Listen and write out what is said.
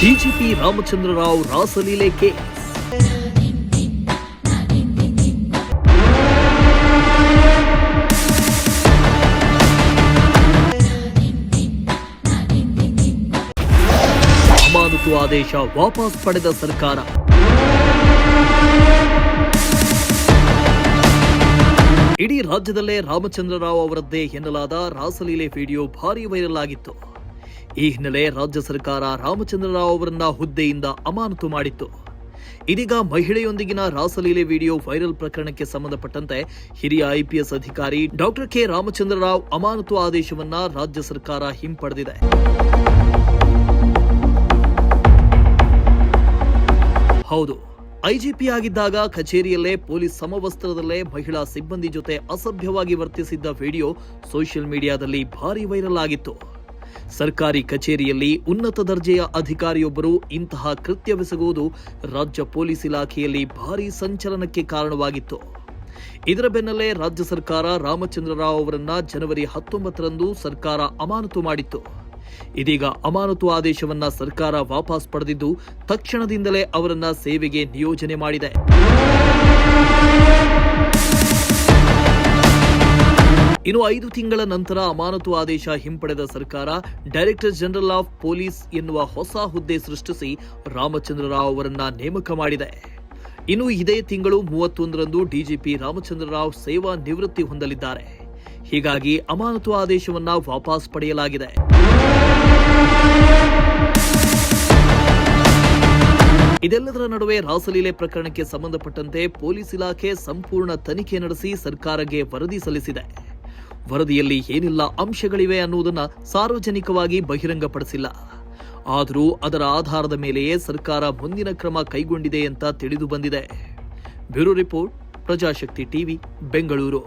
DGP Ramachandra Rao ರಾಸಲೀಲೆ case. ಅಮಾನತು ಆದೇಶ ವಾಪಸ್ ಪಡೆದ ಸರ್ಕಾರ. ಇಡೀ ರಾಜ್ಯದಲ್ಲೇ ರಾಮಚಂದ್ರ ರಾವ್ ಅವರದ್ದೇ ಎನ್ನಲಾದ ರಾಸಲೀಲೆ ವಿಡಿಯೋ ಭಾರಿ ವೈರಲ್ ಆಗಿತ್ತು. ಈ ಹಿನ್ನೆಲೆ ರಾಜ್ಯ ಸರ್ಕಾರ ರಾಮಚಂದ್ರ ರಾವ್ ಅವರನ್ನ ಹುದ್ದೆಯಿಂದ ಅಮಾನತು ಮಾಡಿತ್ತು. ಇದೀಗ ಮಹಿಳೆಯೊಂದಿಗಿನ ರಾಸಲೀಲೆ ವಿಡಿಯೋ ವೈರಲ್ ಪ್ರಕರಣಕ್ಕೆ ಸಂಬಂಧಪಟ್ಟಂತೆ ಹಿರಿಯ ಐಪಿಎಸ್ ಅಧಿಕಾರಿ ಡಾಕ್ಟರ್ ಕೆ ರಾಮಚಂದ್ರ ರಾವ್ ಅಮಾನತು ಆದೇಶವನ್ನ ರಾಜ್ಯ ಸರ್ಕಾರ ಹಿಂಪಡೆದಿದೆ. ಹೌದು, ಐಜಿಪಿ ಆಗಿದ್ದಾಗ ಕಚೇರಿಯಲ್ಲೇ ಪೊಲೀಸ್ ಸಮವಸ್ತ್ರದಲ್ಲೇ ಮಹಿಳಾ ಸಿಬ್ಬಂದಿ ಜೊತೆ ಅಸಭ್ಯವಾಗಿ ವರ್ತಿಸಿದ್ದ ವಿಡಿಯೋ ಸೋಷಿಯಲ್ ಮೀಡಿಯಾದಲ್ಲಿ ಭಾರಿ ವೈರಲ್ ಆಗಿತ್ತು. ಸರ್ಕಾರಿ ಕಚೇರಿಯಲ್ಲಿ ಉನ್ನತ ದರ್ಜೆಯ ಅಧಿಕಾರಿಯೊಬ್ಬರು ಇಂತಹ ಕೃತ್ಯವೆಸಗುವುದು ರಾಜ್ಯ ಪೊಲೀಸ್ ಇಲಾಖೆಯಲ್ಲಿ ಭಾರಿ ಸಂಚಲನಕ್ಕೆ ಕಾರಣವಾಗಿತ್ತು. ಇದರ ಬೆನ್ನಲ್ಲೇ ರಾಜ್ಯ ಸರ್ಕಾರ ರಾಮಚಂದ್ರ ರಾವ್ ಅವರನ್ನ ಜನವರಿ 19ರಂದು ಸರ್ಕಾರ ಅಮಾನತು ಮಾಡಿತ್ತು. ಇದೀಗ ಅಮಾನತು ಆದೇಶವನ್ನ ಸರ್ಕಾರ ವಾಪಸ್ ಪಡೆದಿದ್ದು ತಕ್ಷಣದಿಂದಲೇ ಅವರನ್ನ ಸೇವೆಗೆ ನಿಯೋಜನೆ ಮಾಡಿದೆ. ಇನ್ನು 5 ತಿಂಗಳ ನಂತರ ಅಮಾನತು ಆದೇಶ ಹಿಂಪಡೆದ ಸರ್ಕಾರ ಡೈರೆಕ್ಟರ್ ಜನರಲ್ ಆಫ್ ಪೊಲೀಸ್ ಎನ್ನುವ ಹೊಸ ಹುದ್ದೆ ಸೃಷ್ಟಿಸಿ ರಾಮಚಂದ್ರ ರಾವ್ ಅವರನ್ನ ನೇಮಕ ಮಾಡಿದೆ. ಇನ್ನು ಇದೇ ತಿಂಗಳು 31ರಂದು ಡಿಜಿಪಿ ರಾಮಚಂದ್ರ ರಾವ್ ಸೇವಾ ನಿವೃತ್ತಿ ಹೊಂದಲಿದ್ದಾರೆ. ಹೀಗಾಗಿ ಅಮಾನತು ಆದೇಶವನ್ನ ವಾಪಸ್ ಪಡೆಯಲಾಗಿದೆ. ಇದೆಲ್ಲದರ ನಡುವೆ ರಾಸಲೀಲೆ ಪ್ರಕರಣಕ್ಕೆ ಸಂಬಂಧಪಟ್ಟಂತೆ ಪೊಲೀಸ್ ಇಲಾಖೆ ಸಂಪೂರ್ಣ ತನಿಖೆ ನಡೆಸಿ ಸರ್ಕಾರಕ್ಕೆ ವರದಿ ಸಲ್ಲಿಸಿದೆ. ವರದಿಯಲ್ಲಿ ಏನೆಲ್ಲ ಅಂಶಗಳಿವೆ ಅನ್ನುವುದನ್ನು ಸಾರ್ವಜನಿಕವಾಗಿ ಬಹಿರಂಗಪಡಿಸಿಲ್ಲ. ಆದರೂ ಅದರ ಆಧಾರದ ಮೇಲೆಯೇ ಸರ್ಕಾರ ಮುಂದಿನ ಕ್ರಮ ಕೈಗೊಂಡಿದೆ ಅಂತ ತಿಳಿದು ಬಂದಿದೆ. Bureau report, Prajashakti TV, Bengaluru.